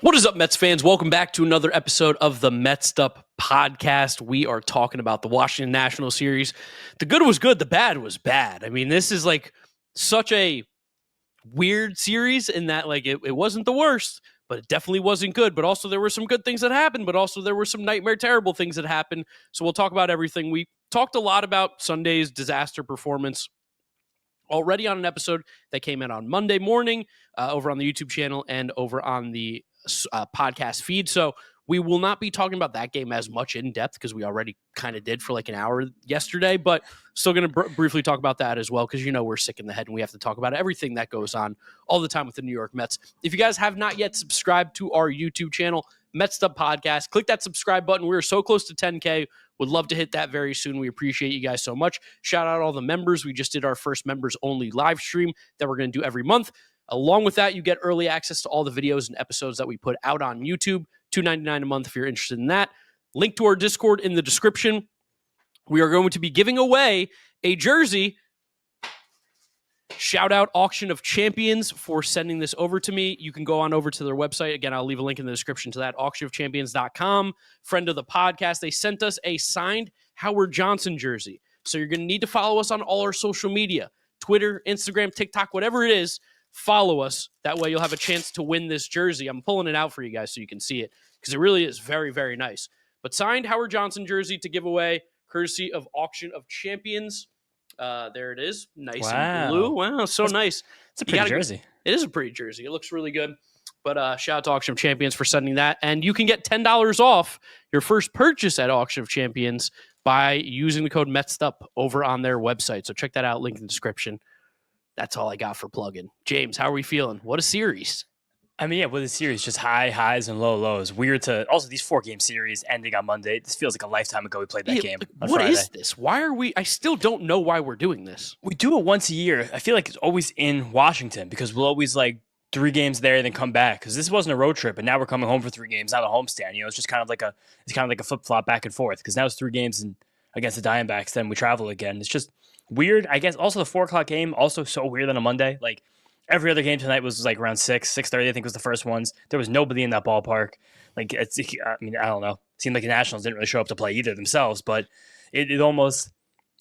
What is up, Mets fans? Welcome back to another episode of the Mets'd podcast. We are talking about the Washington National Series. The good was good, the bad was bad. I mean, this is like such a weird series in that like it wasn't the worst, but it definitely wasn't good. But also there were some good things that happened, but also there were some nightmare terrible things that happened. So we'll talk about everything. We talked a lot about Sunday's disaster performance already on an episode that came out on Monday morning over on the YouTube channel and over on the podcast feed. So we will not be talking about that game as much in depth because we already kind of did for like an hour yesterday, but still going to briefly talk about that as well because, you know, we're sick in the head and we have to talk about everything that goes on all the time with the New York Mets. If you guys have not yet subscribed to our YouTube channel, Mets'd Podcast, click that subscribe button. We're so close to 10K. Would love to hit that very soon. We appreciate you guys so much. Shout out all the members. We just did our first members only live stream that we're going to do every month. Along with that, you get early access to all the videos and episodes that we put out on YouTube. $2.99 a month if you're interested in that. Link to our Discord in the description. We are going to be giving away a jersey. Shout out Auction of Champions for sending this over to me. You can go on over to their website. Again, I'll leave a link in the description to that, auctionofchampions.com. Friend of the podcast, they sent us a signed Howard Johnson jersey. So you're going to need to follow us on all our social media, Twitter, Instagram, TikTok, whatever it is. Follow us. That way you'll have a chance to win this jersey. I'm pulling it out for you guys so you can see it because it really is very, very nice. But signed Howard Johnson jersey to give away, courtesy of Auction of Champions. There it is. Nice and blue. Wow, nice. It's a pretty jersey. It is a pretty jersey. It looks really good. But shout out to Auction of Champions for sending that. And you can get $10 off your first purchase at Auction of Champions by using the code METSDUP over on their website. So check that out. Link in the description. That's all I got for plug-in. James, how are we feeling? What a series. I mean, yeah, with the series, just high highs and low lows. Weird to also these 4-game series ending on Monday. This feels like a lifetime ago we played that game. What Friday. Is this? Why are we? I still don't know why we're doing this. We do it once a year. I feel like it's always in Washington because we'll always like 3 games there and then come back because this wasn't a road trip and now we're coming home for 3 games, not a homestand. You know, it's just kind of like a flip flop back and forth because now it's 3 games against the Diamondbacks. Then we travel again. It's just weird. I guess also the 4:00 game also so weird on a Monday. Like every other game tonight was like around 6:30. I think was the first ones. There was nobody in that ballpark. Like I don't know. It seemed like the Nationals didn't really show up to play either themselves. But it almost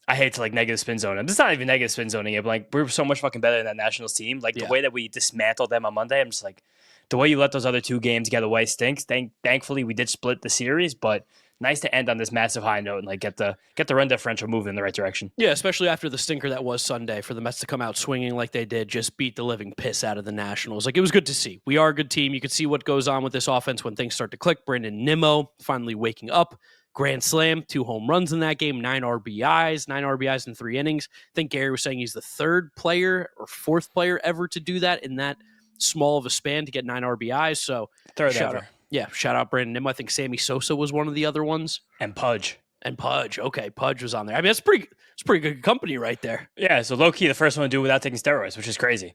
I hate to like negative spin zone them. It's not even negative spin zoning it. But like we're so much fucking better than that Nationals team. Like the way that we dismantled them on Monday, I'm just like the way you let those other 2 games get away stinks. Thankfully we did split the series, but nice to end on this massive high note and like get the run differential moving in the right direction. Yeah, especially after the stinker that was Sunday for the Mets to come out swinging like they did, just beat the living piss out of the Nationals. Like it was good to see. We are a good team. You can see what goes on with this offense when things start to click. Brandon Nimmo finally waking up. Grand slam, 2 home runs in that game, 9 RBIs in 3 innings. I think Gary was saying he's the 3rd player or 4th player ever to do that in that small of a span to get 9 RBIs. So 3rd ever. Yeah, shout out Brandon Nimmo. I think Sammy Sosa was one of the other ones. And Pudge. Okay, Pudge was on there. I mean, it's pretty good company right there. Yeah, so low-key, the first one to do it without taking steroids, which is crazy.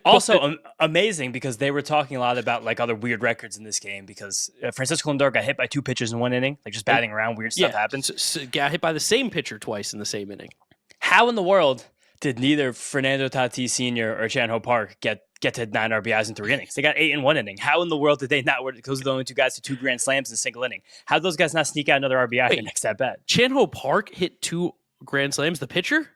Also, amazing because they were talking a lot about like other weird records in this game because Francisco Lindor got hit by 2 pitches in 1 inning, like just batting around, weird stuff happens. Got hit by the same pitcher twice in the same inning. How in the world did neither Fernando Tatis Sr. or Chan Ho Park get to 9 RBIs in 3 innings? They got 8 in 1 inning. How in the world did they not? Those are the only 2 guys to 2 grand slams in a single inning. How did those guys not sneak out another RBI in the next at bat? Chan Ho Park hit 2 grand slams. The pitcher.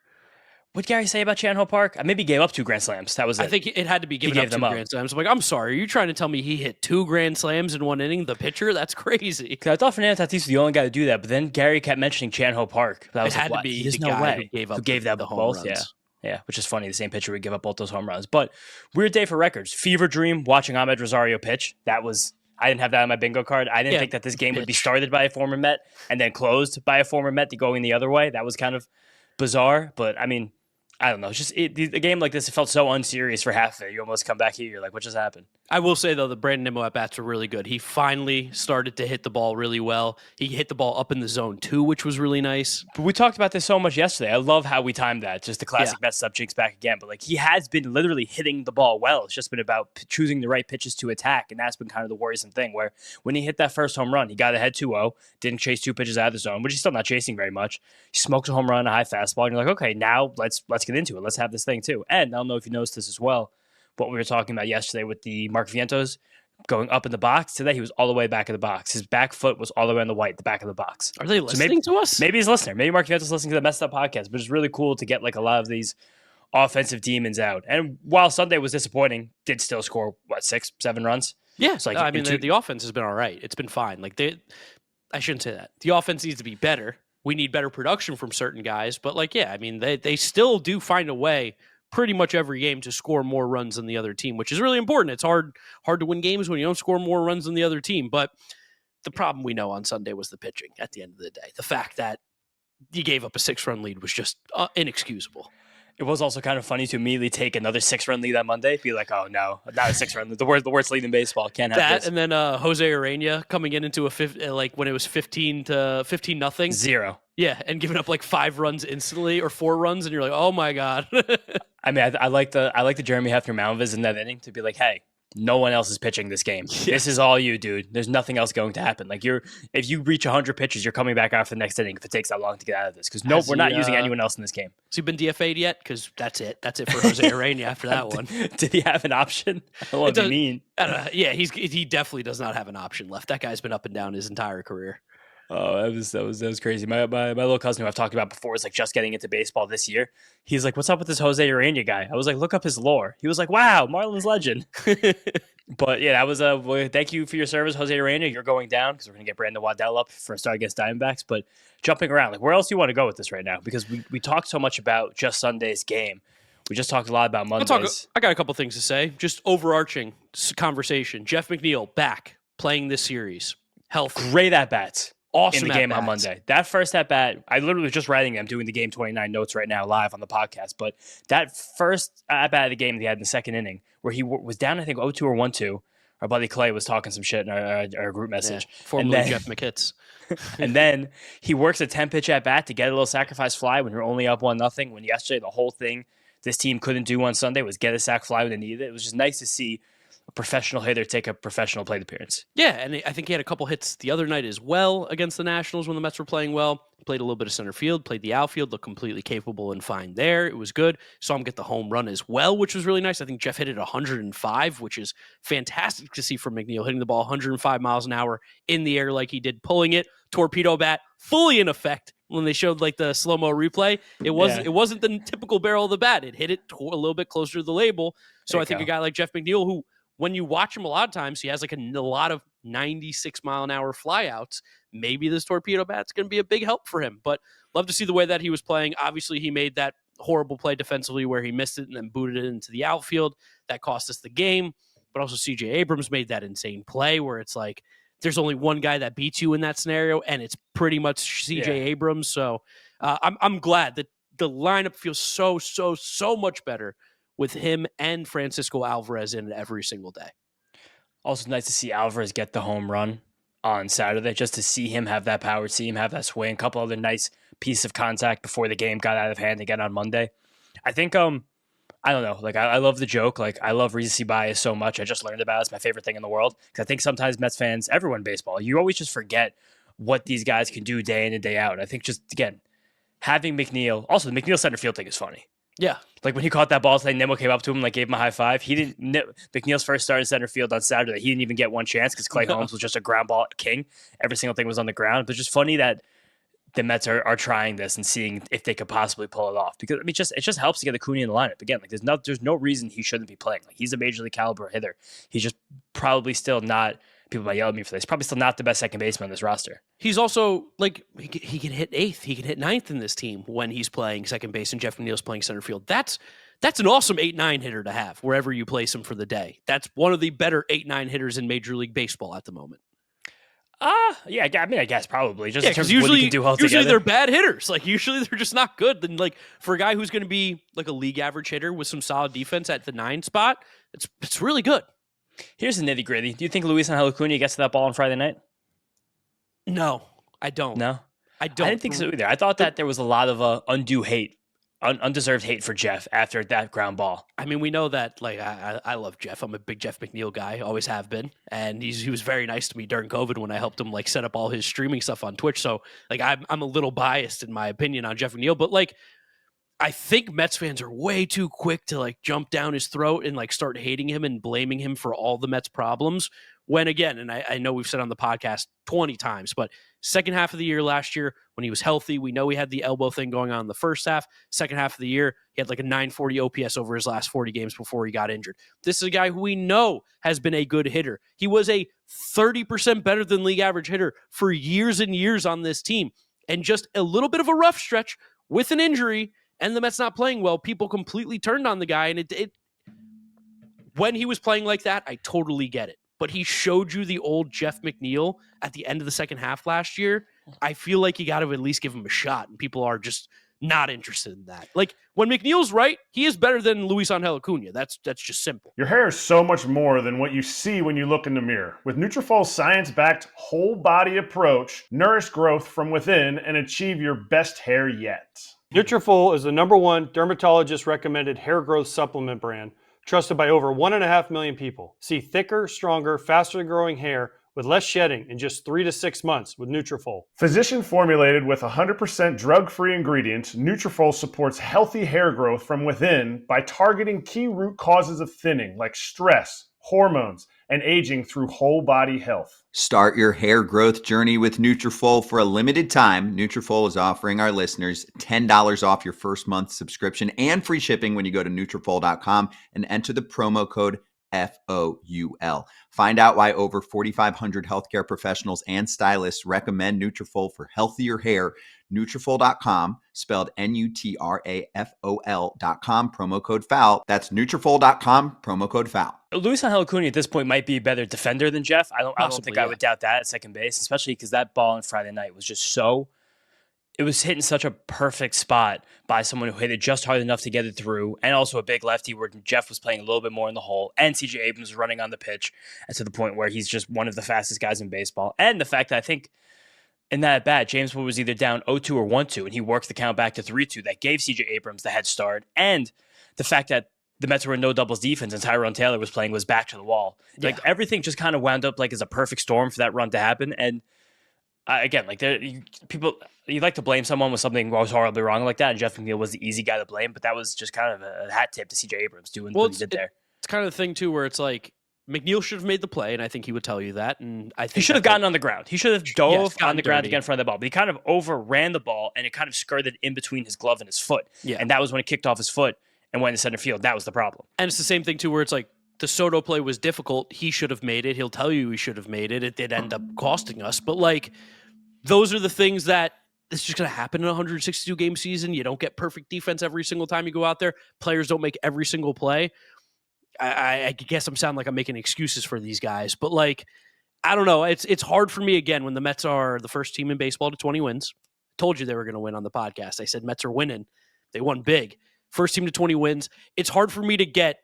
What did Gary say about Chan Ho Park? Maybe he gave up 2 grand slams. That was it. I think it had to be given up 2 grand slams. I'm like, I'm sorry. Are you trying to tell me he hit 2 grand slams in 1 inning? The pitcher? That's crazy. Because I thought Fernando Tatis was the only guy to do that, but then Gary kept mentioning Chan Ho Park. It had to be the guy who gave that the home both. runs. Yeah, which is funny. The same pitcher would give up both those home runs. But weird day for records. Fever dream watching Ahmed Rosario pitch. I didn't have that on my bingo card. I didn't think that this game would be started by a former Met and then closed by a former Met going the other way. That was kind of bizarre. But, I mean, I don't know. It's just a game like this, it felt so unserious for half of it. You almost come back here, you're like, what just happened? I will say, though, the Brandon Nimmo at-bats were really good. He finally started to hit the ball really well. He hit the ball up in the zone, too, which was really nice. But we talked about this so much yesterday. I love how we timed that. Just the classic Mets sub jinx back again. But, like, he has been literally hitting the ball well. It's just been about choosing the right pitches to attack, and that's been kind of the worrisome thing, where when he hit that first home run, he got ahead 2-0, didn't chase 2 pitches out of the zone, which he's still not chasing very much. He smokes a home run, a high fastball, and you're like, okay, now let's get into it. Let's have this thing, too. And I don't know if you noticed this as well, what we were talking about yesterday with the Vientos going up in the box. Today, he was all the way back of the box. His back foot was all the way on the back of the box. Are they listening to us? Maybe he's a listener. Maybe Mark Vientos is listening to the Mets'd Up podcast, but it's really cool to get like a lot of these offensive demons out. And while Sunday was disappointing, did still score, 6, 7 runs? Yeah. So like, I mean, the offense has been all right. It's been fine. Like I shouldn't say that. The offense needs to be better. We need better production from certain guys. But like, yeah, I mean, they still do find a way pretty much every game to score more runs than the other team, which is really important. It's hard to win games when you don't score more runs than the other team. But the problem we know on Sunday was the pitching at the end of the day. The fact that you gave up a 6-run lead was just inexcusable. It was also kind of funny to immediately take another 6-run lead on Monday. Be like, oh no, not a 6-run lead. The worst lead in baseball. Can't have that. This. And then Jose Urena coming into when it was 15-0. 0. Yeah, and giving up like 5 runs instantly or 4 runs, and you're like, oh my god. I mean, I like the Jeremy Hefner mound visit in that inning to be like, hey, no one else is pitching this game. Yeah. This is all you, dude. There's nothing else going to happen. Like if you reach 100 pitches, you're coming back after the next inning if it takes that long to get out of this. Because we're not using anyone else in this game. Has he been DFA'd yet? Because that's it. That's it for Jose Urena after that one. Did he have an option? I don't want to be mean. Yeah, he definitely does not have an option left. That guy's been up and down his entire career. Oh, that was crazy. My little cousin who I've talked about before is like just getting into baseball this year. He's like, "What's up with this Jose Urena guy?" I was like, "Look up his lore." He was like, "Wow, Marlins legend." But yeah, that was thank you for your service, Jose Urena. You're going down because we're gonna get Brandon Waddell up for a start against Diamondbacks. But jumping around, like where else do you want to go with this right now? Because we talked so much about just Sunday's game. We just talked a lot about Mondays. I got a couple things to say. Just overarching conversation. Jeff McNeil back playing this series. Health. Great at bats. Awesome in the game on Monday. That first at bat, I literally was just writing. I'm doing the game 29 notes right now live on the podcast. But that first at bat of the game that he had in the second inning, where he was down, I think 0-2 or 1-2. Our buddy Clay was talking some shit in our group message. Yeah, formerly Jeff McHitz. And then he works a 10-pitch at bat to get a little sacrifice fly when you're only up 1-0. When yesterday the whole thing this team couldn't do on Sunday was get a sac fly when they needed it. It was just nice to see a professional hitter take a professional plate appearance. Yeah, and I think he had a couple hits the other night as well against the Nationals when the Mets were playing well. He played a little bit of center field, played the outfield, looked completely capable and fine there. It was good. Saw him get the home run as well, which was really nice. I think Jeff hit it 105, which is fantastic to see from McNeil, hitting the ball 105 miles an hour in the air like he did, pulling it, torpedo bat, fully in effect. When they showed like the slow-mo replay, it wasn't the typical barrel of the bat. It hit it a little bit closer to the label. So I think a guy like Jeff McNeil, who when you watch him a lot of times, he has like a lot of 96-mile-an-hour flyouts. Maybe this torpedo bat's going to be a big help for him. But love to see the way that he was playing. Obviously, he made that horrible play defensively where he missed it and then booted it into the outfield. That cost us the game. But also C.J. Abrams made that insane play where it's like there's only one guy that beats you in that scenario, and it's pretty much C.J. Abrams. So I'm glad that the lineup feels so much better with him and Francisco Alvarez in it every single day. Also nice to see Alvarez get the home run on Saturday, just to see him have that power, see him have that swing, a couple other nice pieces of contact before the game got out of hand again on Monday. I think, I don't know, like I love the joke. Like I love recency bias so much. I just learned about it. It's my favorite thing in the world. Because I think sometimes Mets fans, everyone in baseball, you always just forget what these guys can do day in and day out. I think just, again, having McNeil, also the McNeil center field thing is funny. Yeah. Like when he caught that ball today, Nimmo came up to him, like gave him a high five. McNeil's first start in center field on Saturday, he didn't even get one chance because Clay Holmes was just a ground ball king. Every single thing was on the ground. But it's just funny that the Mets are trying this and seeing if they could possibly pull it off. Because I mean, it just helps to get Acuna in the lineup. Again, like there's no reason he shouldn't be playing. Like he's a major league caliber hitter. He's just probably still not. People might yell at me for this. Probably still not the best second baseman on this roster. He's also like he can hit 8th. He can hit 9th in this team when he's playing second base and Jeff McNeil's playing center field. That's an awesome 8-9 hitter to have wherever you place him for the day. That's one of the better 8-9 hitters in Major League Baseball at the moment. Yeah. I mean, I guess probably just in terms usually, of what he can do altogether. Usually they're bad hitters. Like usually they're just not good. Then like for a guy who's going to be like a league average hitter with some solid defense at the 9 spot, it's really good. Here's the nitty gritty. Do you think Luis Angel Acuna gets to that ball on Friday night? No, I don't. No, I don't. I didn't think so either. I thought that there was a lot of undue hate, undeserved hate for Jeff after that ground ball. I mean, we know that. Like, I love Jeff. I'm a big Jeff McNeil guy. Always have been. And he was very nice to me during COVID when I helped him like set up all his streaming stuff on Twitch. So like I'm a little biased in my opinion on Jeff McNeil, but like. I think Mets fans are way too quick to like jump down his throat and like start hating him and blaming him for all the Mets problems when, again, and I know we've said on the podcast 20 times, but second half of the year last year, when he was healthy, we know he had the elbow thing going on in the first half. Second half of the year, he had like a 940 OPS over his last 40 games before he got injured. This is a guy who we know has been a good hitter. He was a 30% better than league average hitter for years and years on this team. And just a little bit of a rough stretch with an injury and the Mets not playing well, people completely turned on the guy. And it when he was playing like that, I totally get it. But he showed you the old Jeff McNeil at the end of the second half last year. I feel like you got to at least give him a shot, and people are just not interested in that. Like, when McNeil's right, he is better than Luis Angel Acuna. That's just simple. Your hair is so much more than what you see when you look in the mirror. With Nutrafol's science-backed whole-body approach, nourish growth from within and achieve your best hair yet. Nutrafol is the #1 dermatologist-recommended hair growth supplement brand, trusted by over 1.5 million people. See thicker, stronger, faster-growing hair with less shedding in just 3 to 6 months with Nutrafol. Physician formulated with 100% drug-free ingredients, Nutrafol supports healthy hair growth from within by targeting key root causes of thinning like stress, hormones, and aging through whole body health. Start your hair growth journey with Nutrafol for a limited time. Nutrafol is offering our listeners $10 off your first month subscription and free shipping when you go to Nutrafol.com and enter the promo code FOUL. Find out why over 4,500 healthcare professionals and stylists recommend Nutrafol for healthier hair. Nutrafol.com, spelled Nutrafol.com, promo code FOUL. That's Nutrafol.com, promo code FOUL. Luis Angel Acuna at this point might be a better defender than Jeff. I don't think I would doubt that at second base, especially because that ball on Friday night was just it was hitting such a perfect spot by someone who hit it just hard enough to get it through, and also a big lefty where Jeff was playing a little bit more in the hole, and CJ Abrams was running on the pitch, and to the point where he's just one of the fastest guys in baseball. And the fact that I think in that at bat, James Wood was either down 0-2 or 1-2, and he worked the count back to 3-2. That gave CJ Abrams the head start, and the fact that the Mets were in no doubles defense and Tyrone Taylor was playing was back to the wall. Yeah. Like, everything just kind of wound up like as a perfect storm for that run to happen. And again, like, you like to blame someone when something goes horribly wrong like that, and Jeff McNeil was the easy guy to blame, but that was just kind of a hat tip to CJ Abrams doing what he did there. It's kind of the thing too, where it's like McNeil should have made the play, and I think he would tell you that. And I think he should have gotten on the ground. He should have dove on the ground to get in front of the ball, but he kind of overran the ball, and it kind of skirted in between his glove and his foot. Yeah. And that was when it kicked off his foot and went to center field. That was the problem. And it's the same thing too, where it's like the Soto play was difficult. He should have made it. He'll tell you he should have made it. It did end up costing us, but like, those are the things that it's just going to happen in a 162 game season. You don't get perfect defense every single time you go out there. Players don't make every single play. I guess I'm sounding like I'm making excuses for these guys, but like, I don't know. It's hard for me again when the Mets are the first team in baseball to 20 wins. Told you they were going to win on the podcast. I said Mets are winning. They won big. First team to 20 wins. It's hard for me to get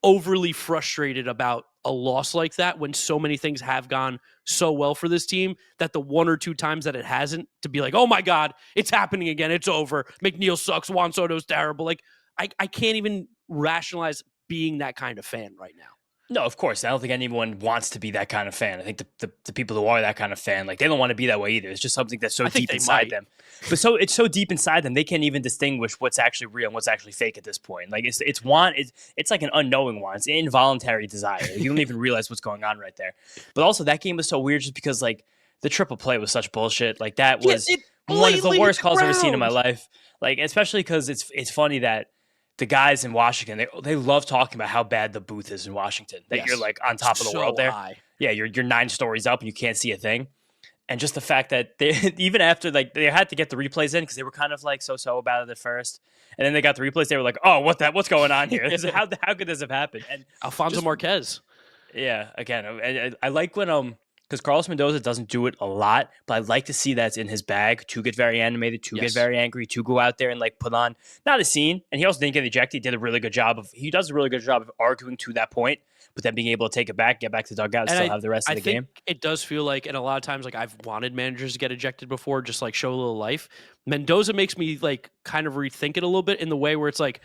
overly frustrated about a loss like that when so many things have gone so well for this team that the one or two times that it hasn't, to be like, oh my God, it's happening again. It's over. McNeil sucks. Juan Soto's terrible. Like, I can't even rationalize being that kind of fan right now. No, of course. I don't think anyone wants to be that kind of fan. I think the people who are that kind of fan, like, they don't want to be that way either. It's just something that's so deep inside them. But it's so deep inside them, they can't even distinguish what's actually real and what's actually fake at this point. Like, it's like an unknowing want. It's an involuntary desire. You don't even realize what's going on right there. But also, that game was so weird just because, like, the triple play was such bullshit. Like, that was one of the worst calls I've ever seen in my life. Like, especially because it's funny that the guys in Washington, they love talking about how bad the booth is in Washington. That you're like on top of the world there. High. Yeah, you're 9 stories up and you can't see a thing. And just the fact that they even after, like, they had to get the replays in because they were kind of like so about it at first, and then they got the replays. They were like, "Oh, what's going on here? How could this have happened?" And Alfonso Marquez. Yeah, again, I like when because Carlos Mendoza doesn't do it a lot, but I like to see that it's in his bag to get very animated, to get very angry, to go out there and like put on not a scene. And he also didn't get ejected. He does a really good job of arguing to that point, but then being able to take it back, get back to the dugout, and still have the rest of the game. It does feel like, and a lot of times, like, I've wanted managers to get ejected before, just like show a little life. Mendoza makes me like kind of rethink it a little bit in the way where it's like,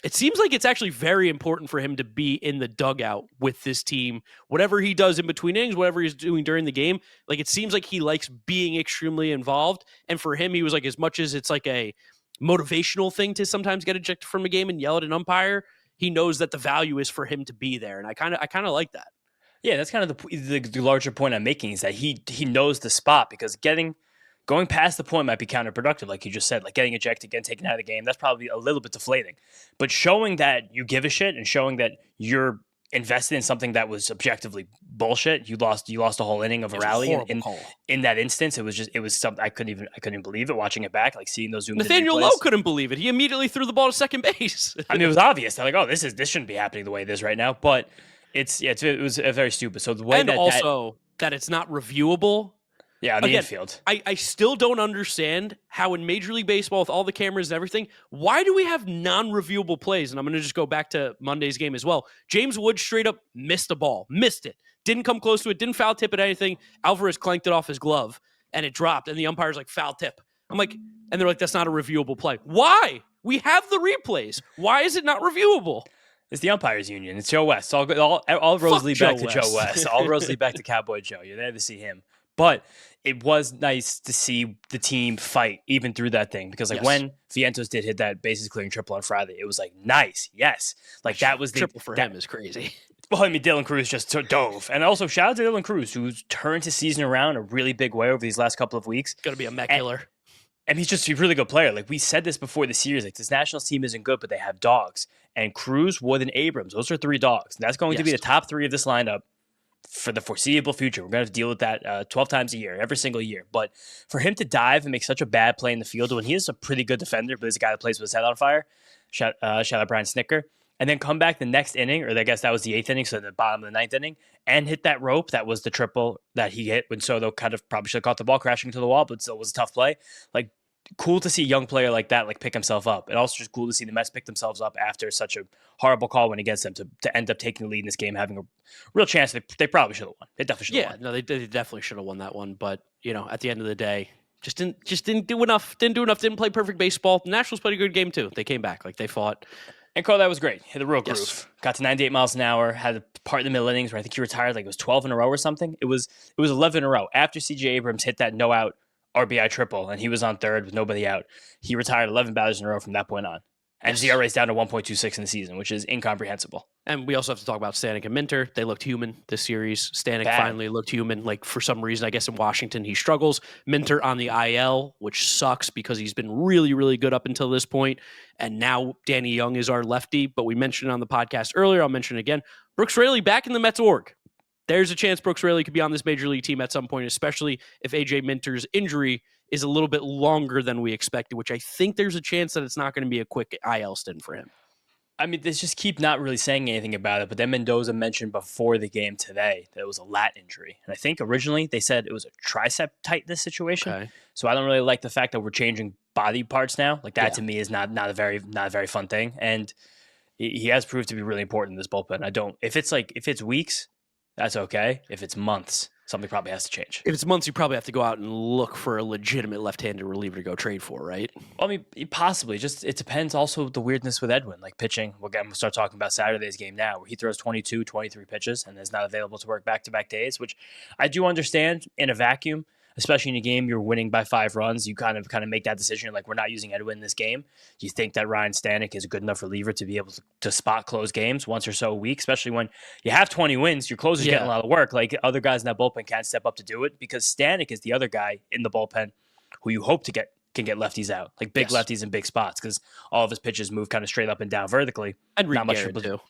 it seems like it's actually very important for him to be in the dugout with this team. Whatever he does in between innings, whatever he's doing during the game, like, it seems like he likes being extremely involved. And for him, he was like, as much as it's like a motivational thing to sometimes get ejected from a game and yell at an umpire, he knows that the value is for him to be there. And I kind of like that. Yeah, that's kind of the larger point I'm making is that he knows the spot, because going past the point might be counterproductive, like you just said, like getting ejected, getting taken out of the game. That's probably a little bit deflating. But showing that you give a shit and showing that you're invested in something that was objectively bullshit. You lost a whole inning of a rally in that instance. It was something I couldn't even believe it watching it back, like seeing those zoomed in Nathaniel replays. Lowe couldn't believe it. He immediately threw the ball to second base. I mean, it was obvious. They're like, oh, this shouldn't be happening the way it is right now. But it was very stupid. So the way that it's not reviewable. Yeah, on the infield. I still don't understand how in Major League Baseball, with all the cameras and everything, why do we have non-reviewable plays? And I'm going to just go back to Monday's game as well. James Wood straight up missed a ball. Missed it. Didn't come close to it. Didn't foul tip it, anything. Alvarez clanked it off his glove, and it dropped. And the umpire's like, foul tip. I'm like, and they're like, that's not a reviewable play. Why? We have the replays. Why is it not reviewable? It's the umpires union. It's Joe West. All roads lead back to Joe West. All roads lead back to Cowboy Joe. You're there to see him. But it was nice to see the team fight even through that thing, because when Vientos did hit that bases clearing triple on Friday, it was like, nice, yes. Like that was the triple for him is crazy. Well, I mean, Dylan Cruz just dove. And also shout out to Dylan Cruz, who's turned his season around a really big way over these last couple of weeks. Going to be a McGill. And he's just a really good player. Like we said this before the series, like this Nationals team isn't good, but they have dogs. And Cruz, Wood, and Abrams, those are 3 dogs. And that's going to be the top 3 of this lineup for the foreseeable future. We're going to have to deal with that 12 times a year, every single year. But for him to dive and make such a bad play in the field, when he is a pretty good defender, but he's a guy that plays with his head on fire, shout out Brian Snicker, and then come back the next inning, or I guess that was the 8th inning, so the bottom of the 9th inning, and hit that rope. That was the triple that he hit when Soto kind of probably should have caught the ball crashing to the wall, but still was a tough play. Like, cool to see a young player like that, like, pick himself up. And also just cool to see the Mets pick themselves up after such a horrible call went against them to end up taking the lead in this game, having a real chance. They probably should have won. They definitely should have won. No, they definitely should have won that one. But, at the end of the day, just didn't do enough. Didn't play perfect baseball. The Nationals played a good game, too. They came back. Like, they fought. And Cole, that was great. Hit a real groove. Got to 98 miles an hour. Had a part in the middle innings where I think he retired. Like, it was 12 in a row or something. It was 11 in a row. After C.J. Abrams hit that no-out RBI triple, and he was on third with nobody out, he retired 11 batters in a row from that point on. And his ERA is down to 1.26 in the season, which is incomprehensible. And we also have to talk about Stanek and Minter. They looked human this series. Stanek finally looked human. Like, for some reason, I guess in Washington, he struggles. Minter on the IL, which sucks because he's been really, really good up until this point. And now Danny Young is our lefty. But we mentioned it on the podcast earlier. I'll mention it again. Brooks Raley back in the Mets org. There's a chance Brooks Raley could be on this major league team at some point, especially if AJ Minter's injury is a little bit longer than we expected, which I think there's a chance that it's not going to be a quick IL stint for him. I mean, they just keep not really saying anything about it, but then Mendoza mentioned before the game today that it was a lat injury. And I think originally they said it was a tricep tightness situation. Okay. So I don't really like the fact that we're changing body parts now. Like that to me is not a very fun thing. And he has proved to be really important in this bullpen. If it's weeks, that's okay. If it's months, something probably has to change. If it's months, you probably have to go out and look for a legitimate left-handed reliever to go trade for, right? Well, I mean, possibly. Just it depends also the weirdness with Edwin, like pitching. We'll start talking about Saturday's game now, where he throws 22, 23 pitches and is not available to work back-to-back days, which I do understand in a vacuum. Especially in a game you're winning by 5 runs, you kind of make that decision. You're like, we're not using Edwin in this game. You think that Ryan Stanek is a good enough reliever to be able to spot close games once or so a week, especially when you have 20 wins, your closer's getting a lot of work. Like other guys in that bullpen can't step up to do it because Stanek is the other guy in the bullpen who you hope can get lefties out, like big lefties in big spots, because all of his pitches move kind of straight up and down vertically. And Reed Garrett too.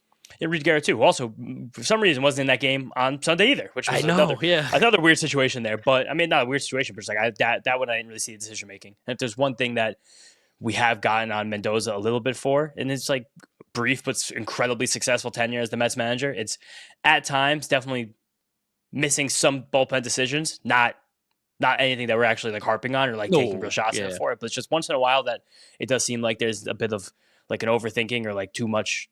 And Reed Garrett too. Also, for some reason, wasn't in that game on Sunday either, which was another weird situation there. But I mean, not a weird situation, but it's like that one I didn't really see the decision making. And if there's one thing that we have gotten on Mendoza a little bit for, and it's like brief but incredibly successful tenure as the Mets manager, it's at times definitely missing some bullpen decisions, not anything that we're actually like harping on or like taking real shots for it. But it's just once in a while that it does seem like there's a bit of like an overthinking or like too much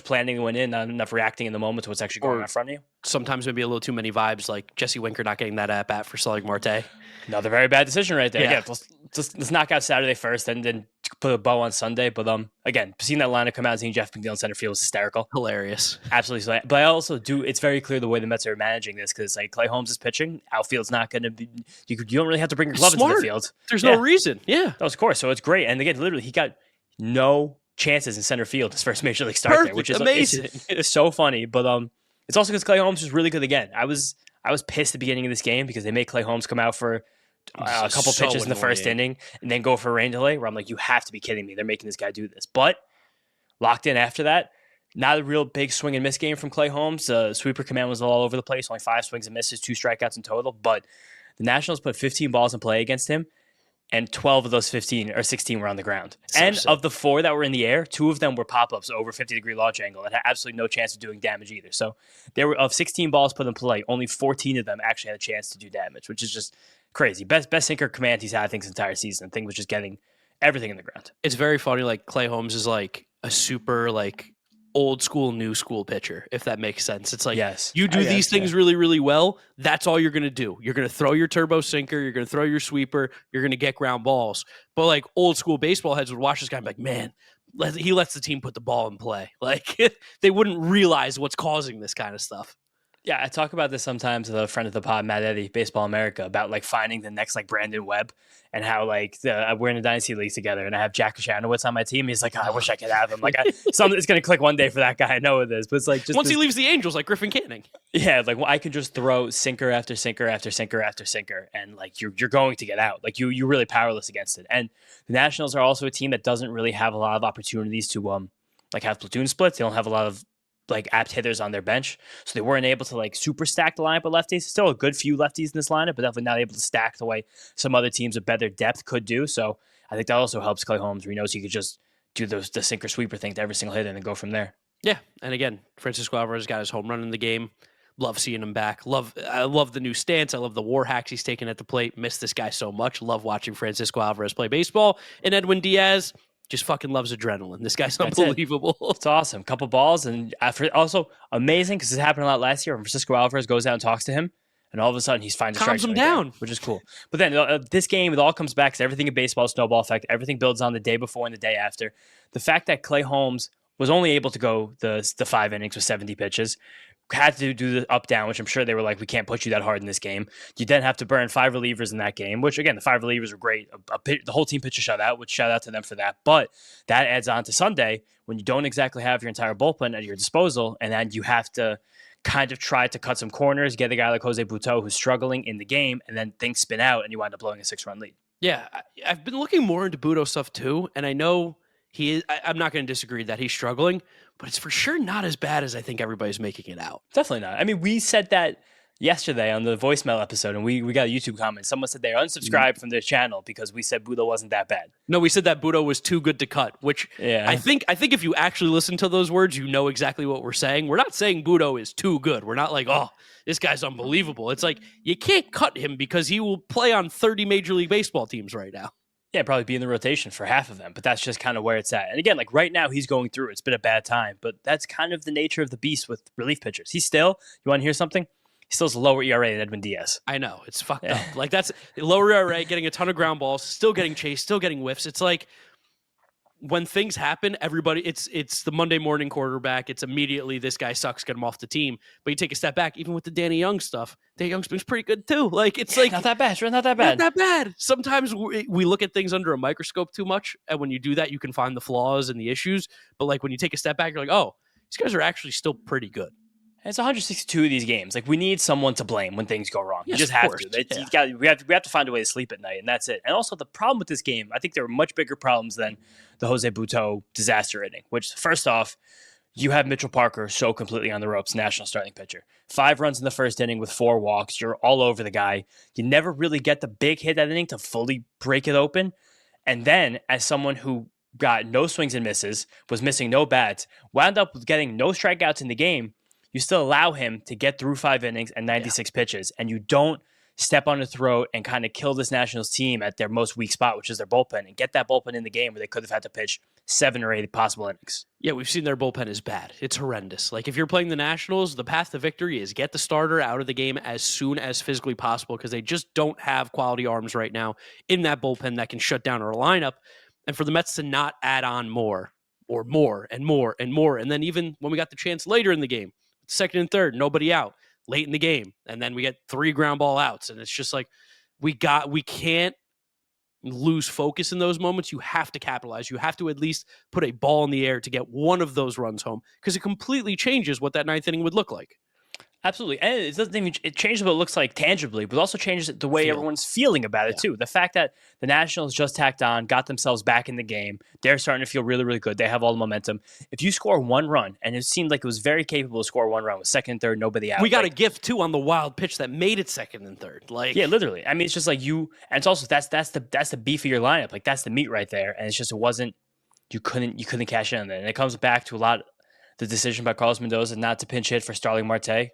planning went in, not enough reacting in the moment to what's actually going on in front of you. Sometimes maybe a little too many vibes, like Jesse Winker not getting that at-bat for Starling Marte. Another very bad decision right there. Yeah, let's knock out Saturday first and then put a bow on Sunday. But again, seeing that lineup come out and seeing Jeff McNeil in center field was hysterical. Hilarious. Absolutely. But I also it's very clear the way the Mets are managing this, because like Clay Holmes is pitching, outfield's not going to be, you don't really have to bring your glove into the field. There's no reason. Yeah. Of course. So it's great. And again, literally, he got no chances in center field his first major league start there, which is amazing. It's so funny. But It's also because Clay Holmes was really good again. I was pissed at the beginning of this game because they made Clay Holmes come out for a couple So pitches in the first annoying. inning and then go for a rain delay where I'm like, you have to be kidding me. They're making this guy do this. But locked in after that. Not a real big swing and miss game from Clay Holmes. Sweeper command was all over the place. Only 5 swings and misses, 2 strikeouts in total. But the Nationals put 15 balls in play against him, and 12 of those 15 or 16 were on the ground. So and sick. of the 4 that were in the air, 2 of them were pop-ups over 50-degree launch angle and had absolutely no chance of doing damage either. So there were of 16 balls put in play, only 14 of them actually had a chance to do damage, which is just crazy. Best sinker command he's had, I think, this entire season. The thing was just getting everything in the ground. It's very funny. Like Clay Holmes is like a super like old school, new school pitcher, if that makes sense. It's like, Yes. you do I these guess, things really, really well. That's all you're going to do. You're going to throw your turbo sinker. You're going to throw your sweeper. You're going to get ground balls. But like old school baseball heads would watch this guy and be like, man, he lets the team put the ball in play. Like they wouldn't realize what's causing this kind of stuff. Yeah, I talk about this sometimes with a friend of the pod, Matt Eddy, Baseball America, about like finding the next like Brandon Webb and how like we're in a dynasty league together and I have Jack Shanowitz on my team. He's like, oh, I wish I could have him. Like something that's going to click one day for that guy. I know it is, but it's like just once he leaves the Angels, like Griffin Canning. Yeah, like I could just throw sinker after sinker after sinker after sinker, and like you're going to get out. Like you're really powerless against it. And the Nationals are also a team that doesn't really have a lot of opportunities to like have platoon splits. They don't have a lot of like apt hitters on their bench, so they weren't able to like super stack the lineup with lefties. Still a good few lefties in this lineup, but definitely not able to stack the way some other teams with better depth could do. So I think that also helps Clay Holmes, where he knows he could just do the sinker sweeper thing to every single hitter and then go from there. Yeah, and again, Francisco Alvarez got his home run in the game. Love seeing him back. I love the new stance. I love the war hacks he's taking at the plate. Miss this guy so much. Love watching Francisco Alvarez play baseball. And Edwin Diaz just fucking loves adrenaline. This guy's unbelievable. It's awesome. Couple balls, and after also amazing because it happened a lot last year when Francisco Alvarez goes out and talks to him, and all of a sudden he finds a strike Calms him zone again, down, which is cool. But then this game, it all comes back to everything in baseball, snowball effect. Everything builds on the day before and the day after. The fact that Clay Holmes was only able to go the 5 innings with 70 pitches, had to do the up down, which I'm sure they were like, we can't push you that hard in this game. You then have to burn 5 relievers in that game, which again, the 5 relievers were great. The whole team pitched a shutout, which shout out to them for that. But that adds on to Sunday when you don't exactly have your entire bullpen at your disposal, and then you have to kind of try to cut some corners, get a guy like Jose Butto who's struggling in the game, and then things spin out and you wind up blowing a 6-run lead. Yeah, I've been looking more into Butto stuff too, and I know he is. I'm not going to disagree that he's struggling, but it's for sure not as bad as I think everybody's making it out. Definitely not. I mean, we said that yesterday on the voicemail episode, and we got a YouTube comment. Someone said they unsubscribed from their channel because we said Butto wasn't that bad. No, we said that Butto was too good to cut, which I think if you actually listen to those words, you know exactly what we're saying. We're not saying Butto is too good. We're not like, oh, this guy's unbelievable. It's like, you can't cut him because he will play on 30 Major League Baseball teams right now. Yeah, probably be in the rotation for half of them, but that's just kind of where it's at. And again, like right now he's going through, it's been a bad time, but that's kind of the nature of the beast with relief pitchers. He's still, you want to hear something? He still has a lower ERA than Edwin Diaz. I know, it's fucked up. Like that's lower ERA, getting a ton of ground balls, still getting chased, still getting whiffs. It's like when things happen, everybody, it's the Monday morning quarterback. It's immediately this guy sucks, get him off the team. But you take a step back, even with the Danny Young stuff, Danny Young's been pretty good too. Like it's like not that bad, sure, not that bad. Not that bad. Sometimes we look at things under a microscope too much, and when you do that, you can find the flaws and the issues. But like when you take a step back, you're like, oh, these guys are actually still pretty good. And it's 162 of these games. Like we need someone to blame when things go wrong. Yes, you just have to. We have to find a way to sleep at night, and that's it. And also the problem with this game, I think there are much bigger problems than the Jose Butto disaster inning. Which first off, you have Mitchell Parker so completely on the ropes, national starting pitcher. 5 runs in the first inning with 4 walks. You're all over the guy. You never really get the big hit that inning to fully break it open. And then as someone who got no swings and misses, was missing no bats, wound up with getting no strikeouts in the game, you still allow him to get through 5 innings and 96 pitches, and you don't step on the throat and kind of kill this Nationals team at their most weak spot, which is their bullpen, and get that bullpen in the game where they could have had to pitch 7 or 8 possible innings. Yeah, we've seen their bullpen is bad. It's horrendous. Like if you're playing the Nationals, the path to victory is get the starter out of the game as soon as physically possible because they just don't have quality arms right now in that bullpen that can shut down our lineup. And for the Mets to not add on more and more and more, and then even when we got the chance later in the game, second and third, nobody out late in the game. And then we get 3 ground ball outs. And it's just like, we can't lose focus in those moments. You have to capitalize. You have to at least put a ball in the air to get one of those runs home because it completely changes what that 9th inning would look like. Absolutely. And it doesn't even, it changes what it looks like tangibly, but also changes the way everyone's feeling about it too. The fact that the Nationals just tacked on, got themselves back in the game, they're starting to feel really, really good. They have all the momentum. If you score one run, and it seemed like it was very capable to score one run with second and third, nobody out. We got a gift too on the wild pitch that made it second and third. Like, yeah, literally. I mean, it's just like and it's also, that's the beef of your lineup. Like that's the meat right there. And it's just, you couldn't cash in on that. And it comes back to a lot, the decision by Carlos Mendoza not to pinch hit for Starling Marte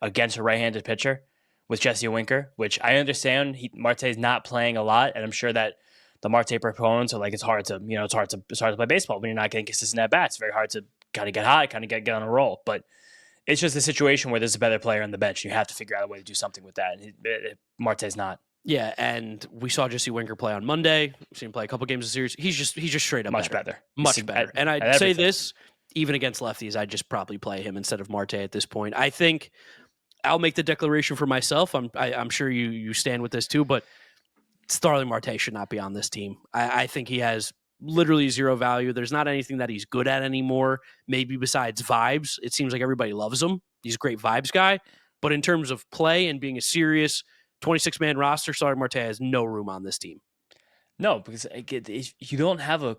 against a right-handed pitcher with Jesse Winker, which I understand Marte's not playing a lot, and I'm sure that the Marte proponents are like, it's hard to play baseball when you're not getting consistent at bats. It's very hard to kind of get hot, kind of get on a roll. But it's just a situation where there's a better player on the bench. You have to figure out a way to do something with that. And Marte's not. Yeah, and we saw Jesse Winker play on Monday. We've seen him play a couple games of series. He's just straight up much better. Much better. And I'd say this, even against lefties, I'd just probably play him instead of Marte at this point. I think I'll make the declaration for myself. I'm sure you stand with this too, but Starling Marte should not be on this team. I think he has literally zero value. There's not anything that he's good at anymore, maybe besides vibes. It seems like everybody loves him. He's a great vibes guy. But in terms of play and being a serious 26-man roster, Starling Marte has no room on this team. No, because you don't have a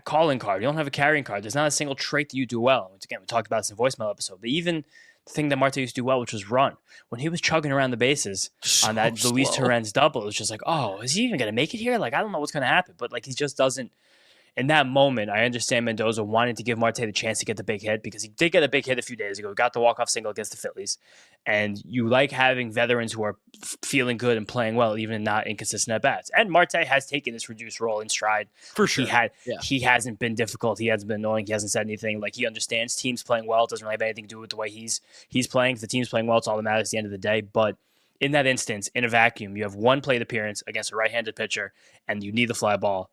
calling card. You don't have a carrying card. There's not a single trait that you do well. Which, again, we talked about this in the voicemail episode. But even the thing that Marte used to do well, which was run. When he was chugging around the bases on that Luis Torrens double, it was just like, oh, is he even going to make it here? Like, I don't know what's going to happen. But, like, he just doesn't. In that moment, I understand Mendoza wanted to give Marte the chance to get the big hit because he did get a big hit a few days ago. He got the walk-off single against the Phillies. And you like having veterans who are feeling good and playing well, even not inconsistent at-bats. And Marte has taken this reduced role in stride. For sure. He hasn't been difficult. He hasn't been annoying. He hasn't said anything. Like, he understands teams playing well. It doesn't really have anything to do with the way he's playing. If the team's playing well, it's all that matters at the end of the day. But in that instance, in a vacuum, you have one plate appearance against a right-handed pitcher, and you need the fly ball.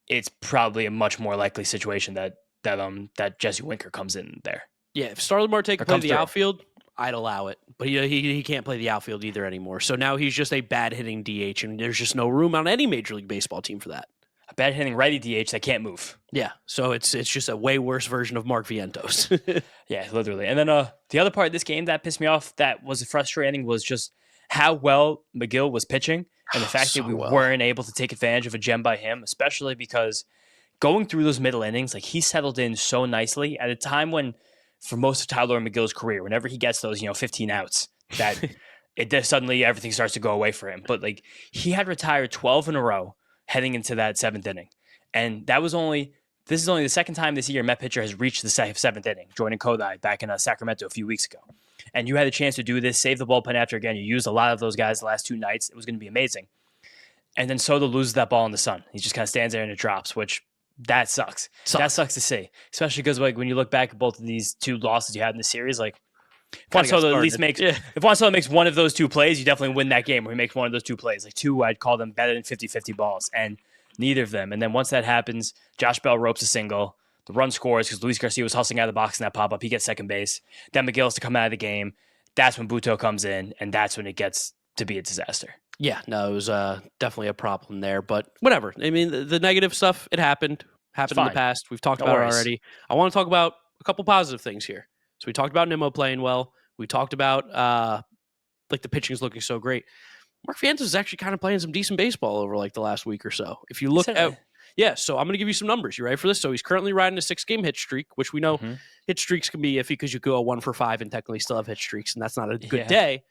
It's probably a much more likely situation that Jesse Winker comes in there. Yeah, if Starling Marte can play the outfield, I'd allow it. But he can't play the outfield either anymore. So now he's just a bad-hitting DH, and there's just no room on any Major League Baseball team for that. A bad-hitting righty DH that can't move. Yeah, so it's just a way worse version of Mark Vientos. Yeah, literally. And then the other part of this game that pissed me off that was frustrating was just how well McGill was pitching. And the fact that we weren't able to take advantage of a gem by him, especially because going through those middle innings, like he settled in so nicely at a time when, for most of Tylor Megill's career, whenever he gets those, 15 outs, that suddenly everything starts to go away for him. But like he had retired 12 in a row heading into that seventh inning. And this is only the second time this year Met pitcher has reached the seventh inning, joining Kodai back in Sacramento a few weeks ago. And you had a chance to do this, save the bullpen after again. You used a lot of those guys the last two nights. It was going to be amazing. And then Soto loses that ball in the sun. He just kind of stands there and it drops, which that sucks. That sucks to see, especially because like when you look back at both of these two losses you had in the series, like if Juan Soto if Juan Soto makes one of those two plays, you definitely win that game. Or he makes one of those two plays, like two, I'd call them better than 50-50 balls, and neither of them. And then once that happens, Josh Bell ropes a single. The run scores because Luis Garcia was hustling out of the box in that pop-up. He gets second base. Then McGill has to come out of the game. That's when Buto comes in, and that's when it gets to be a disaster. Yeah, no, it was definitely a problem there, but whatever. I mean, the negative stuff, it happened in the past. We've talked about it already. I want to talk about a couple positive things here. So we talked about Nimmo playing well. We talked about like the pitching is looking so great. Mark Vientos is actually kind of playing some decent baseball over like the last week or so. If you look at so I'm going to give you some numbers. You ready for this? So he's currently riding a 6-game hit streak, which we know hit streaks can be iffy because you go 1 for 5 and technically still have hit streaks, and that's not a good day.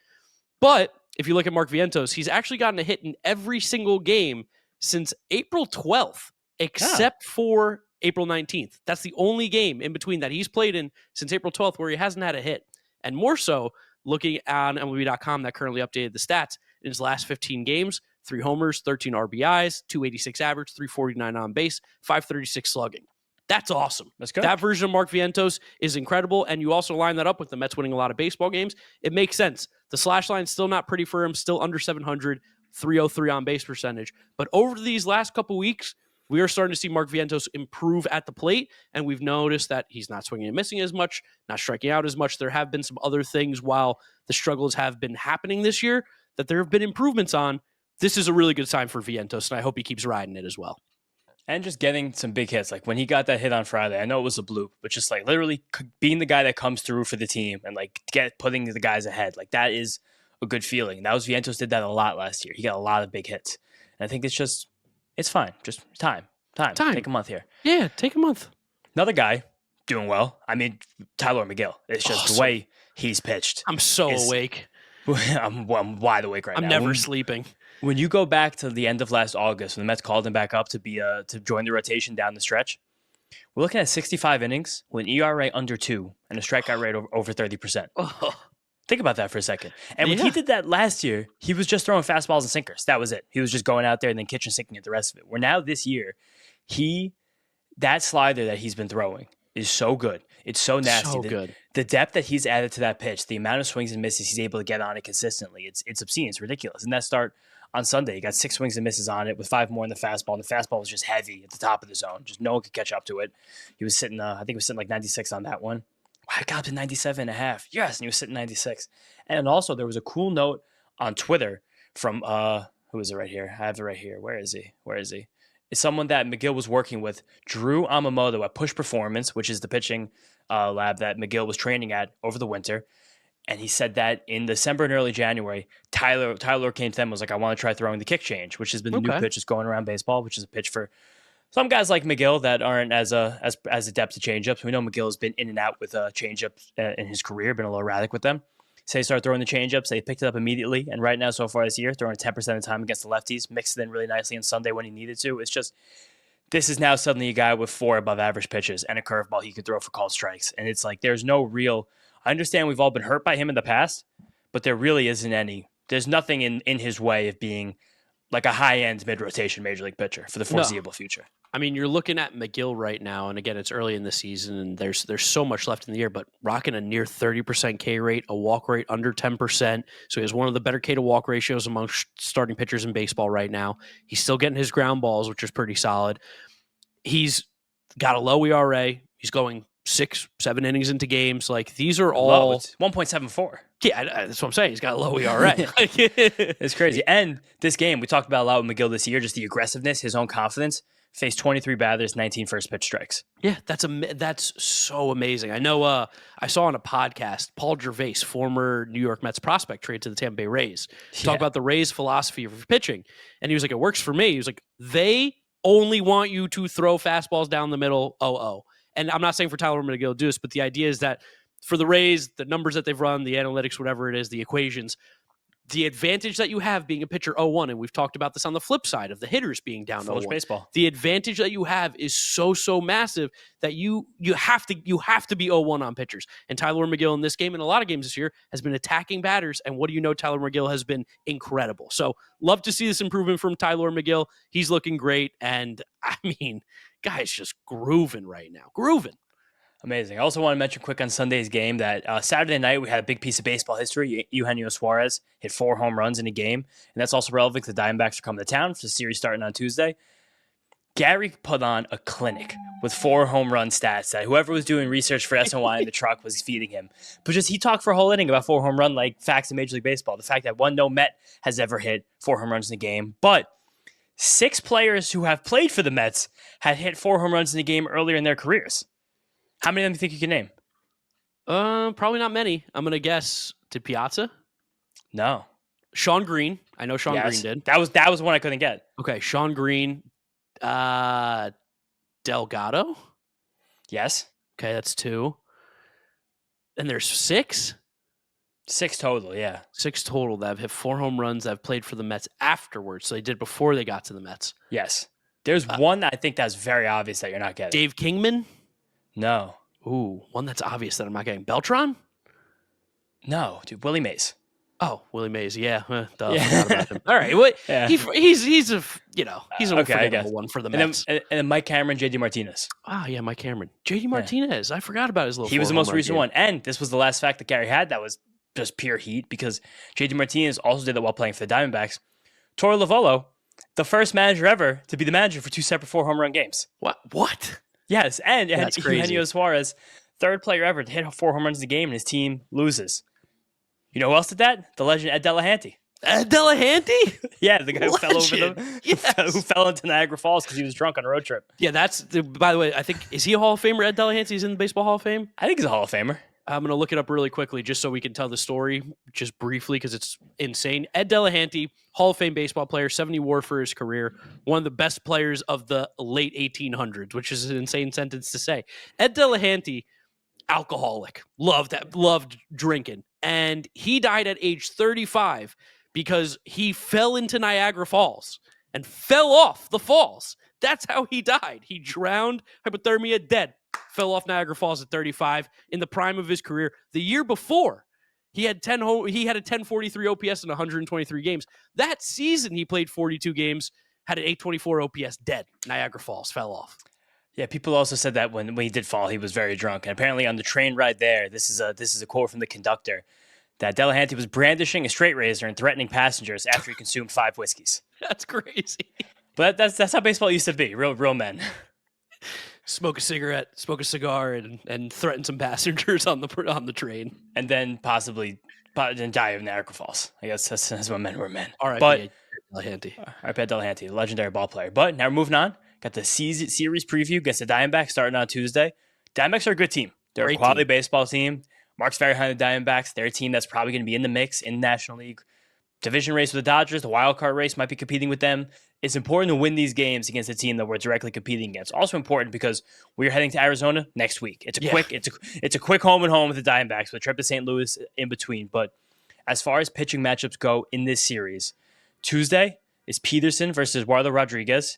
But if you look at Mark Vientos, he's actually gotten a hit in every single game since April 12th, except for April 19th. That's the only game in between that he's played in since April 12th where he hasn't had a hit. And more so, looking on MLB.com that currently updated the stats, in his last 15 games, 3 homers, 13 RBIs, 286 average, 349 on base, 536 slugging. That's awesome. That's good. That version of Mark Vientos is incredible, and you also line that up with the Mets winning a lot of baseball games. It makes sense. The slash line's still not pretty for him, still under 700, 303 on base percentage. But over these last couple weeks, we are starting to see Mark Vientos improve at the plate, and we've noticed that he's not swinging and missing as much, not striking out as much. There have been some other things while the struggles have been happening this year that there have been improvements on. This is a really good sign for Vientos, and I hope he keeps riding it as well. And just getting some big hits. Like when he got that hit on Friday, I know it was a bloop, but just like literally being the guy that comes through for the team and like putting the guys ahead. Like that is a good feeling. That was Vientos did that a lot last year. He got a lot of big hits. And I think it's fine. Just time. Take a month here. Yeah, take a month. Another guy doing well. I mean, Tylor Megill. It's just the way he's pitched. I'm so awake. I'm wide awake right now. I'm never sleeping. When you go back to the end of last August, when the Mets called him back up to join the rotation down the stretch, we're looking at 65 innings with an ERA under 2 and a strikeout rate over 30%. Think about that for a second. And when he did that last year, he was just throwing fastballs and sinkers. That was it. He was just going out there and then kitchen sinking it the rest of it. Where now this year, that slider that he's been throwing is so good. It's so nasty. So good. The depth that he's added to that pitch, the amount of swings and misses he's able to get on it consistently, it's obscene. It's ridiculous. And that start on Sunday, he got 6 swings and misses on it with 5 more in the fastball. And the fastball was just heavy at the top of the zone. Just no one could catch up to it. He was sitting, I think he was sitting like 96 on that one. Wow, it got up to 97.5. Yes, and he was sitting 96. And also, there was a cool note on Twitter from, who is it right here? I have it right here. Where is he? It's someone that McGill was working with, Drew Amamoto at Push Performance, which is the pitching lab that McGill was training at over the winter. And he said that in December and early January, Tylor came to them and was like, I want to try throwing the kick change, which has been the new pitch that's going around baseball, which is a pitch for some guys like McGill that aren't as adept to changeups. We know McGill has been in and out with changeups in his career, been a little erratic with them. So they started throwing the changeups. They picked it up immediately. And right now, so far this year, throwing it 10% of the time against the lefties, mixed it in really nicely on Sunday when he needed to. It's just, this is now suddenly a guy with 4 above average pitches and a curveball he could throw for called strikes. And it's like, there's no real, I understand we've all been hurt by him in the past, but there really isn't there's nothing in his way of being like a high-end mid-rotation major league pitcher for the foreseeable future. I mean, you're looking at McGill right now, and again, it's early in the season, and there's so much left in the year, but rocking a near 30% K rate, a walk rate under 10%, so he has one of the better K to walk ratios among starting pitchers in baseball right now. He's still getting his ground balls, which is pretty solid. He's got a low ERA. He's going 6-7 innings into games. Like, these are all... It's 1.74. Yeah, that's what I'm saying. He's got a low ERA. It's crazy. And this game, we talked about a lot with McGill this year, just the aggressiveness, his own confidence. Faced 23 batters, 19 first pitch strikes. Yeah, that's so amazing. I know I saw on a podcast, Paul Gervais, former New York Mets prospect, traded to the Tampa Bay Rays, talk about the Rays' philosophy for pitching. And he was like, it works for me. He was like, they only want you to throw fastballs down the middle, 0-0. And I'm not saying for Tylor Megill to do this, but the idea is that for the Rays, the numbers that they've run, the analytics, whatever it is, the equations, the advantage that you have being a pitcher 0-1, and we've talked about this on the flip side of the hitters being down 0-1. Baseball. The advantage that you have is so massive that you have to be 0-1 on pitchers. And Tylor Megill in this game and a lot of games this year has been attacking batters. And what do you know? Tylor Megill has been incredible. So love to see this improvement from Tylor Megill. He's looking great. And I mean, guy's just grooving right now. Grooving. Amazing. I also want to mention quick on Sunday's game that Saturday night we had a big piece of baseball history. Eugenio Suarez hit 4 home runs in a game, and that's also relevant because the Diamondbacks are coming to town for the series starting on Tuesday. Gary put on a clinic with 4 home run stats that whoever was doing research for SNY in the truck was feeding him. But just he talked for a whole inning about 4 home run like facts in Major League Baseball. The fact that no Met has ever hit 4 home runs in a game, but 6 players who have played for the Mets had hit 4 home runs in a game earlier in their careers. How many of them do you think you can name? Probably not many. I'm going to guess. Did Piazza? No. Sean Green. I know Sean Green did. That was one I couldn't get. Okay, Sean Green. Delgado? Yes. Okay, that's 2. And there's 6? 6 total, yeah. 6 total that have hit 4 home runs that have played for the Mets afterwards. So they did before they got to the Mets. Yes. There's one that I think that's very obvious that you're not getting. Dave Kingman? No. Ooh, one that's obvious that I'm not getting. Beltran? No, dude. Willie Mays. Oh, Willie Mays. Yeah. Forgot Yeah. about him. All right. Well, Yeah. he's a unforgettable one for the Mets. And then Mike Cameron, JD Martinez. Oh, yeah, Mike Cameron. JD Martinez. I forgot about his little He was the 4 home most run recent game. one. And this was the last fact that Gary had that was just pure heat because JD Martinez also did that while playing for the Diamondbacks. Torey Lovullo, the first manager ever to be the manager for 2 separate 4 home run games. What? Yes, and That's crazy. Eugenio Suarez, 3rd player ever to hit 4 home runs in a game, and his team loses. You know who else did that? The legend Ed Delahanty. Ed Delahanty? Yeah, the guy who fell over Legend. who fell into Niagara Falls because he was drunk on a road trip. Yeah, by the way, I think, is he a Hall of Famer? Ed Delahanty? He's in the Baseball Hall of Fame? I think he's a Hall of Famer. I'm going to look it up really quickly just so we can tell the story just briefly because it's insane. Ed Delahanty, Hall of Fame baseball player, 70 WAR for his career, one of the best players of the late 1800s, which is an insane sentence to say. Ed Delahanty, alcoholic, loved drinking, and he died at age 35 because he fell into Niagara Falls and fell off the falls. That's how he died. He drowned, hypothermia, dead. Fell off Niagara Falls at 35 in the prime of his career. The year before, he had a 1043 OPS in 123 games. That season, he played 42 games, had an 824 OPS, dead. Niagara Falls, fell off. Yeah, people also said that when he did fall, he was very drunk. And apparently on the train ride there, this is a quote from the conductor, that Delahanty was brandishing a straight razor and threatening passengers after he consumed 5 whiskeys. That's crazy. But that's how baseball used to be, real men. Smoke a cigarette, smoke a cigar, and threaten some passengers on the train. And then possibly die of Niagara Falls. I guess that's what men were men. All right, but Delahanty. Ed Delahanty, legendary ball player. But now we're moving on. Got the series preview against the Diamondbacks starting on Tuesday. Diamondbacks are a good team. They're a quality baseball team. Mark's very high on the Diamondbacks. They're a team that's probably going to be in the mix in the National League. Division race with the Dodgers, the wild card race might be competing with them. It's important to win these games against a team that we're directly competing against. Also important because we're heading to Arizona next week. It's a quick home and home with the Diamondbacks with a trip to St. Louis in between. But as far as pitching matchups go in this series, Tuesday is Peterson versus Eduardo Rodriguez.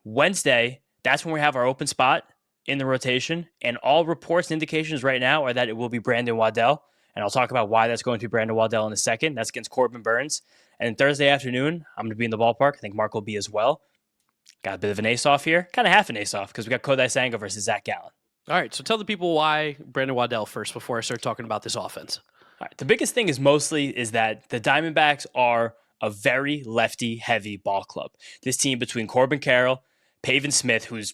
Wednesday, that's when we have our open spot in the rotation. And all reports and indications right now are that it will be Brandon Waddell. And I'll talk about why that's going to be Brandon Waddell in a second. That's against Corbin Burns. And Thursday afternoon, I'm going to be in the ballpark. I think Mark will be as well. Got a bit of an ace-off here. Kind of half an ace-off because we got Kodai Senga versus Zach Gallen. All right, so tell the people why Brandon Waddell first before I start talking about this offense. All right, the biggest thing is that the Diamondbacks are a very lefty-heavy ball club. This team between Corbin Carroll, Pavin Smith, who's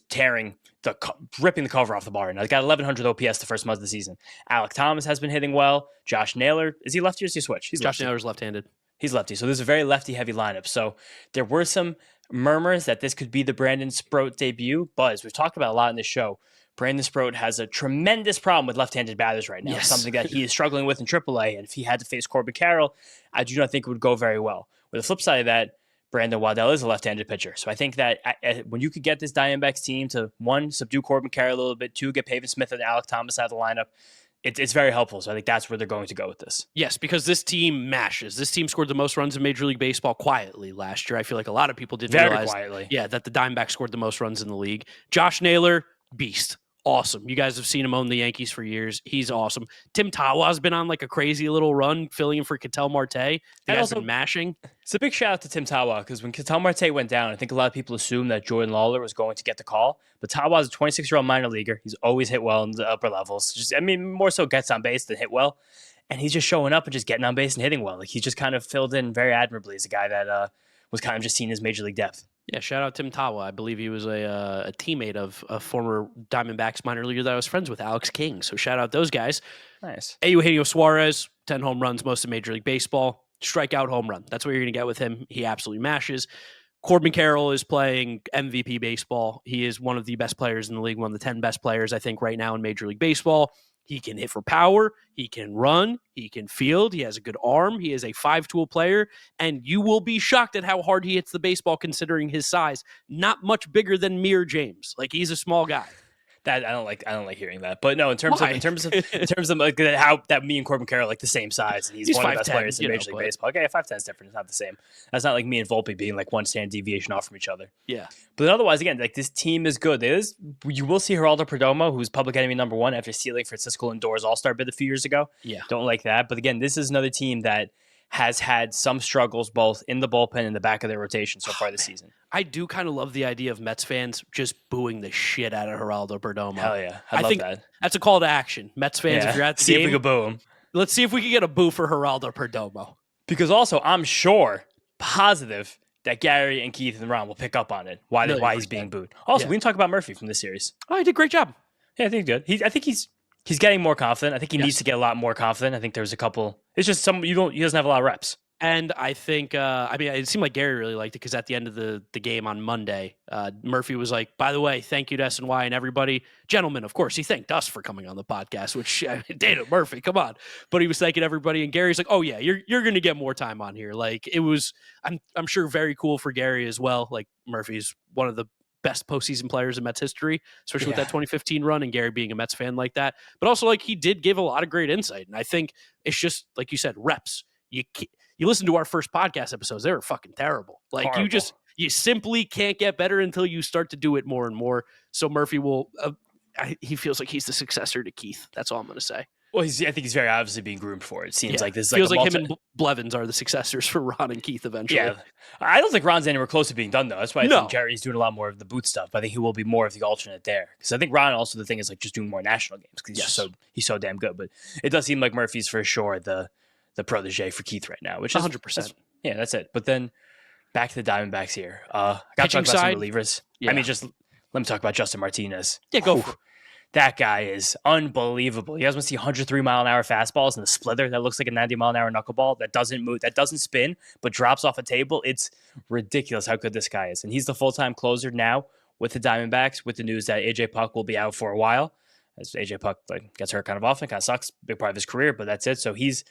ripping the cover off the bar. Now, they got 1,100 OPS the first month of the season. Alec Thomas has been hitting well. Josh Naylor, is he lefty or is he switch? Josh Naylor's left-handed. He's lefty. So this is a very lefty-heavy lineup. So there were some murmurs that this could be the Brandon Sproat debut. But as we've talked about a lot in this show, Brandon Sproat has a tremendous problem with left-handed batters right now. Yes. Something that he is struggling with in AAA. And if he had to face Corbin Carroll, I do not think it would go very well. With the flip side of that, Brandon Waddell is a left-handed pitcher. So I think that when you could get this Diamondbacks team to, 1, subdue Corbin Carroll a little bit, 2, get Pavin Smith and Alec Thomas out of the lineup, it's very helpful. So I think that's where they're going to go with this. Yes, because this team mashes. This team scored the most runs in Major League Baseball quietly last year. I feel like a lot of people didn't realize quietly. Yeah, that the Diamondbacks scored the most runs in the league. Josh Naylor, beast. Awesome. You guys have seen him own the Yankees for years. He's awesome. Tim Tawa's been on like a crazy little run, filling in for Ketel Marte. The guy's been mashing. It's a big shout out to Tim Tawa because when Ketel Marte went down, I think a lot of people assumed that Jordan Lawler was going to get the call. But Tawa is a 26-year-old minor leaguer. He's always hit well in the upper levels. More so gets on base than hit well. And he's just showing up and just getting on base and hitting well. Like, he just kind of filled in very admirably as a guy that was kind of just seen as major league depth. Yeah, shout out Tim Tawa. I believe he was a teammate of a former Diamondbacks minor leaguer that I was friends with, Alex King. So shout out those guys. Nice. Eugenio Suarez, 10 home runs, most of Major League Baseball. Strikeout home run. That's what you're going to get with him. He absolutely mashes. Corbin Carroll is playing MVP baseball. He is one of the best players in the league, one of the 10 best players, I think, right now in Major League Baseball. He can hit for power. He can run. He can field. He has a good arm. He is a 5-tool player, and you will be shocked at how hard he hits the baseball considering his size. Not much bigger than Mir James. Like, he's a small guy. That I don't like hearing that. But no, in terms of like how that me and Corbin Carroll are like the same size, and he's one of the best players in Major League Baseball. Okay, 5'10" is different. It's not the same. That's not like me and Volpe being like one standard deviation off from each other. Yeah. But otherwise, again, like, this team is good. You will see Geraldo Perdomo, who's public enemy number 1 after stealing Francisco Lindor's All-Star bid a few years ago. Yeah. Don't like that. But again, this is another team that has had some struggles both in the bullpen and the back of their rotation so far this season. I do kind of love the idea of Mets fans just booing the shit out of Geraldo Perdomo. Hell yeah. I think that. That's a call to action. Mets fans, if you're at the game, see if we can boo him. Let's see if we can get a boo for Geraldo Perdomo. Because also, I'm positive that Gary and Keith and Ron will pick up on it. Why he's being booed. Also, we didn't talk about Murphy from this series. Oh, he did a great job. Yeah, I think good. I think he's getting more confident. I think he needs to get a lot more confident. I think there's a couple. It's just he doesn't have a lot of reps. And I think, it seemed like Gary really liked it because at the end of the game on Monday, Murphy was like, by the way, thank you to SNY and everybody. Gentlemen, of course, he thanked us for coming on the podcast, which, Dana Murphy, come on. But he was thanking everybody. And Gary's like, oh, yeah, you're going to get more time on here. Like, it was, I'm sure, very cool for Gary as well. Like, Murphy's one of the best postseason players in Mets history, especially with that 2015 run, and Gary being a Mets fan like that. But also, like, he did give a lot of great insight. And I think it's just, like you said, reps. You listen to our first podcast episodes, they were fucking terrible. Like, horrible. You simply can't get better until you start to do it more and more. So Murphy will, he feels like he's the successor to Keith. That's all I'm going to say. Well, I think he's very obviously being groomed for it. It seems like this feels like him and Blevins are the successors for Ron and Keith eventually. Yeah, I don't think Ron's anywhere close to being done though. That's why I think Jerry's doing a lot more of the boot stuff. But I think he will be more of the alternate there because I think Ron also the thing is like just doing more national games because he's so damn good. But it does seem like Murphy's for sure the protege for Keith right now, which is 100%. Yeah, that's it. But then back to the Diamondbacks here. I got to talk about some relievers. Yeah. I mean, just let me talk about Justin Martinez. Yeah, go for it. That guy is unbelievable. You guys want to see 103-mile-an-hour fastballs and the splitter that looks like a 90-mile-an-hour knuckleball that doesn't move, that doesn't spin, but drops off a table. It's ridiculous how good this guy is. And he's the full-time closer now with the Diamondbacks with the news that A.J. Puck will be out for a while. As A.J. Puck gets hurt kind of often, kind of sucks, big part of his career, but that's it. So he's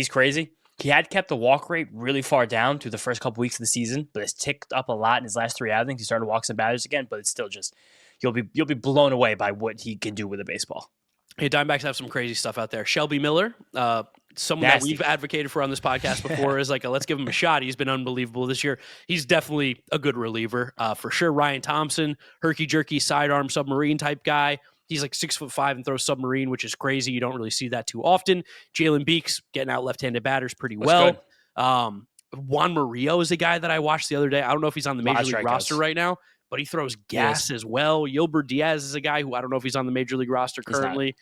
crazy. He had kept the walk rate really far down through the first couple weeks of the season, but it's ticked up a lot in his last 3 outings. He started to walk some batters again, but it's still just you'll be blown away by what he can do with a baseball. Hey, Diamondbacks have some crazy stuff out there. Shelby Miller, someone that we've advocated for on this podcast before, is like, let's give him a shot. He's been unbelievable this year. He's definitely a good reliever for sure. Ryan Thompson, herky-jerky, sidearm, submarine type guy. He's like 6'5" and throws submarine, which is crazy. You don't really see that too often. Jalen Beeks getting out left-handed batters pretty well. Juan Murillo is a guy that I watched the other day. I don't know if he's on the major league roster right now, but he throws gas as well. Yilbert Diaz is a guy who I don't know if he's on the major league roster currently.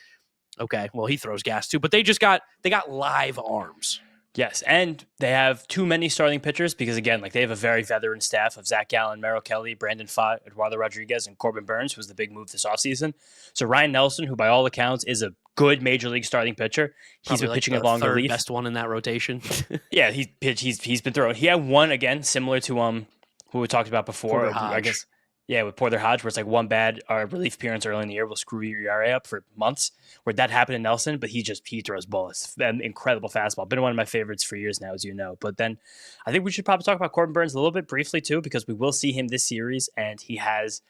Okay, well, he throws gas too. But they got live arms. Yes, and they have too many starting pitchers because, again, like they have a very veteran staff of Zach Gallen, Merrill Kelly, Brandon Pfaadt, Eduardo Rodriguez, and Corbin Burns, who was the big move this offseason. So Ryan Nelson, who by all accounts is a good major league starting pitcher, he's been pitching along the relief. Best one in that rotation. Yeah, he's been throwing. He had one again similar to who we talked about before. I guess. Yeah, with Porter Hodge, where it's like one bad relief appearance early in the year will screw your ERA up for months. Where that happened to Nelson, but he throws bullets. An incredible fastball. Been one of my favorites for years now, as you know. But then I think we should probably talk about Corbin Burns a little bit briefly too, because we will see him this series, and he has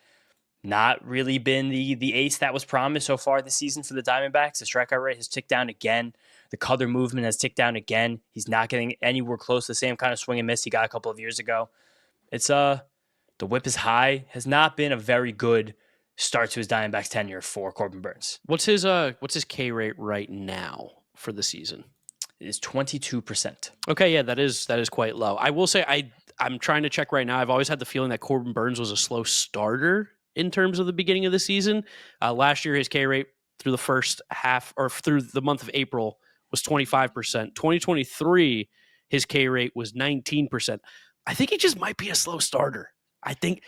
not really been the ace that was promised so far this season for the Diamondbacks. The strikeout rate has ticked down again. The cutter movement has ticked down again. He's not getting anywhere close to the same kind of swing and miss he got a couple of years ago. It's the whip is high. Has not been a very good start to his Diamondbacks tenure for Corbin Burns. What's his K rate right now for the season? It is 22%. Okay, yeah, that is quite low. I will say I'm trying to check right now. I've always had the feeling that Corbin Burns was a slow starter in terms of the beginning of the season. Last year, his K rate through the first half or through the month of April was 25%. 2023, his K rate was 19%. I think he just might be a slow starter. I think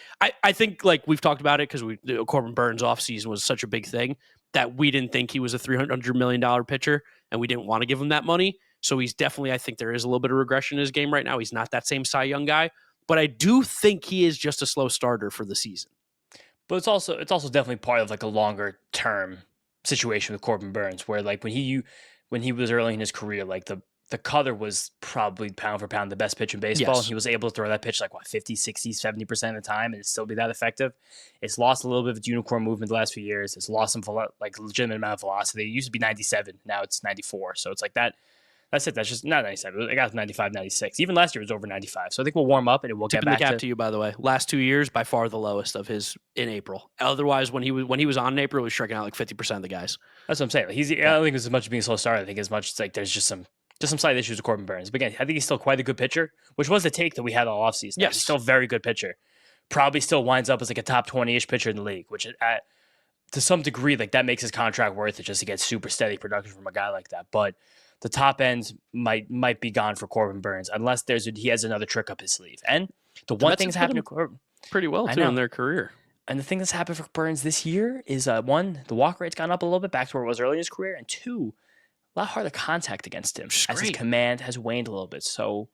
like we've talked about it because Corbin Burns offseason was such a big thing that we didn't think he was a $300 million pitcher and we didn't want to give him that money. So he's definitely, I think there is a little bit of regression in his game right now. He's not that same Cy Young guy, but I do think he is just a slow starter for the season. But it's also definitely part of like a longer term situation with Corbin Burns where like when he was early in his career, like the cutter was probably pound for pound the best pitch in baseball. Yes. And he was able to throw that pitch like 50, 60, 70% of the time and still be that effective. It's lost a little bit of its unicorn movement the last few years. It's lost some legitimate amount of velocity. It used to be 97. Now it's 94. So it's like that. That's it. That's just not 97. I got 95, 96. Even last year it was over 95. So I think we'll warm up and it will get back to... Tip the cap to you, by the way. Last 2 years, by far the lowest of his in April. Otherwise, when he was on in April, he was striking out like 50% of the guys. That's what I'm saying. I don't think it's as much as being a slow starter. I think as much as like there's just some slight issues with Corbin Burns. But again, I think he's still quite a good pitcher, which was the take that we had all offseason. Yes. He's still a very good pitcher. Probably still winds up as like a top 20-ish pitcher in the league, which to some degree, like that makes his contract worth it just to get super steady production from a guy like that. But the top end might be gone for Corbin Burns unless he has another trick up his sleeve. And the one thing that's happened to Corbin pretty well too in their career. And the thing that's happened for Burns this year is one, the walk rate's gone up a little bit back to where it was early in his career, and two, a lot harder contact against him Which is as his great. command has waned a little bit. So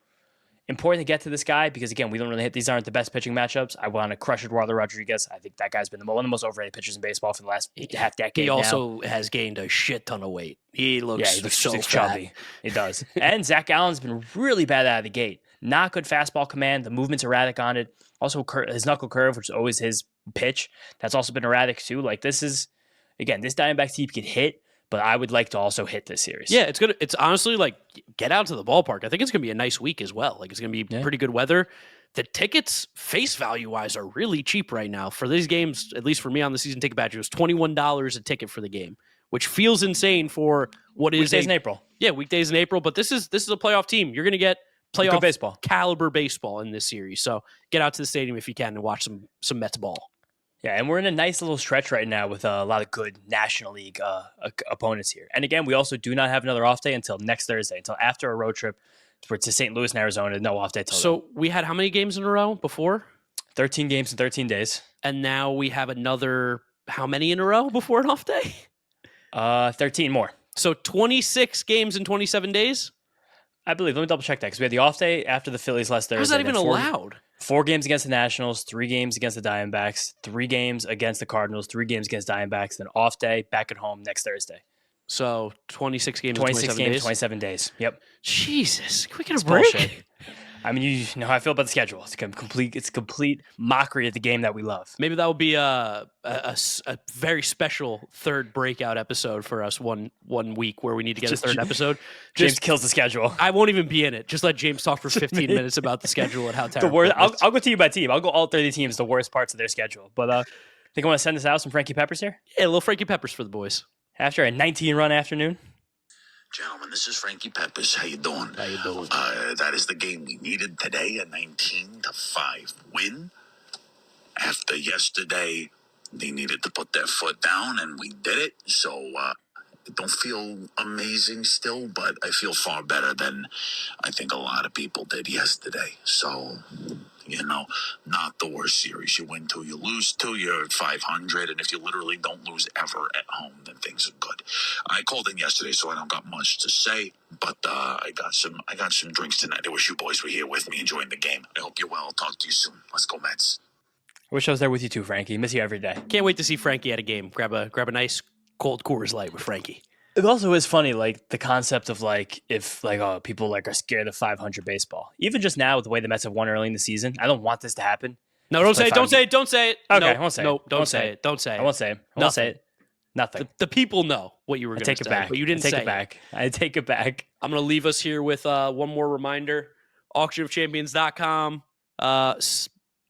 important to get to this guy because, again, we don't really hit. These aren't the best pitching matchups. I want to crush Eduardo Rodriguez. I think that guy's been one of the most overrated pitchers in baseball for the last half decade. He now. also has gained a shit ton of weight. He looks so fat. chubby. He does. And Zach Allen's been really bad out of the gate. Not good fastball command. The movement's erratic on it. Also, his knuckle curve, which is always his pitch, that's also been erratic too. Like this is, again, this Diamondbacks team could hit, but I would like to also hit this series. Yeah, it's good. It's honestly like get out to the ballpark. I think it's gonna be a nice week as well. Like it's gonna be pretty good weather. The tickets, face value wise, are really cheap right now for these games. At least for me on the season ticket badge, it was $21 a ticket for the game, which feels insane for what is weekdays in April. Yeah, weekdays in April. But this is a playoff team. You're gonna get playoff baseball caliber baseball in this series. So get out to the stadium if you can and watch some Mets ball. Yeah, and we're in a nice little stretch right now with a lot of good National League opponents here. And again, we also do not have another off day until next Thursday, until after a road trip to St. Louis and Arizona. No off day till So we had how many games in a row before? 13 games in 13 days. And now we have another how many in a row before an off day? 13 more. So 26 games in 27 days? I believe. Let me double check that because we had the off day after the Phillies last Thursday. How's that even allowed? 4 games against the Nationals, 3 games against the Diamondbacks, 3 games against the Cardinals, 3 games against Diamondbacks, then off day back at home next Thursday. So 26 games 26 in 27 games, days? 27 days. Yep. Jesus. Can we get a It's break? bullshit. I mean, you know how I feel about the schedule. It's complete mockery of the game that we love. Maybe that will be a very special third breakout episode for us one week where we need to get a third episode. James kills the schedule. I won't even be in it. Just let James talk for 15 minutes about the schedule and how terrible The worst. it is. I'll go team by team. I'll go all 30 teams, the worst parts of their schedule. But I think I want to send this out some Frankie Peppers here. Yeah, a little Frankie Peppers for the boys. After a 19-run afternoon. Gentlemen, this is Frankie Peppers. How you doing? How you doing? That is the game we needed today, a 19-5 win. After yesterday, they needed to put their foot down, and we did it. So, it don't feel amazing still, but I feel far better than I think a lot of people did yesterday. So, not the worst series. You win 2, you lose 2, you're at 500, and if you literally don't lose ever at home, then things are good. I called in yesterday, so I don't got much to say, but I got some drinks tonight. I wish you boys were here with me enjoying the game. I hope you're well. I'll talk to you soon. Let's go, Mets. I wish I was there with you too, Frankie. Miss you every day. Can't wait to see Frankie at a game. Grab a nice cold Coors Light with Frankie. It also is funny, like the concept of if people are scared of 500 baseball. Even just now, with the way the Mets have won early in the season, I don't want this to happen. No, don't say it. Don't say it. Don't say it. Okay, no, I won't say no, it. don't say it. Don't say it. I won't say it. I won't say it. Nothing. The people know what you were going to say. Take it back. But you didn't I take say it back. I take it back. I'm going to leave us here with one more reminder. auctionofchampions.com.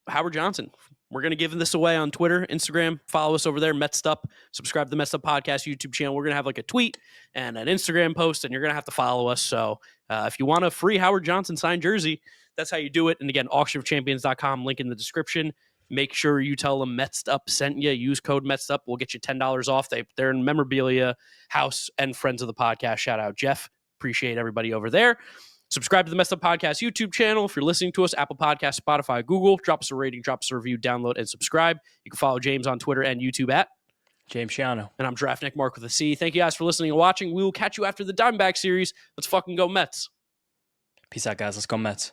Howard Johnson. We're going to give this away on Twitter, Instagram. Follow us over there, Mets'd Up. Subscribe to the Mets'd Up Podcast YouTube channel. We're going to have a tweet and an Instagram post, and you're going to have to follow us. So if you want a free Howard Johnson signed jersey, that's how you do it. And again, auctionofchampions.com, link in the description. Make sure you tell them Mets'd Up sent you. Use code Mets'd Up. We'll get you $10 off. They're in memorabilia, house, and friends of the podcast. Shout out, Jeff. Appreciate everybody over there. Subscribe to the Mets'd Up Podcast YouTube channel. If you're listening to us, Apple Podcasts, Spotify, Google. Drop us a rating, drop us a review, download, and subscribe. You can follow James on Twitter and YouTube at James Shiano. And I'm Draftnik Mark with a C. Thank you guys for listening and watching. We will catch you after the Diamondback series. Let's fucking go Mets. Peace out, guys. Let's go Mets.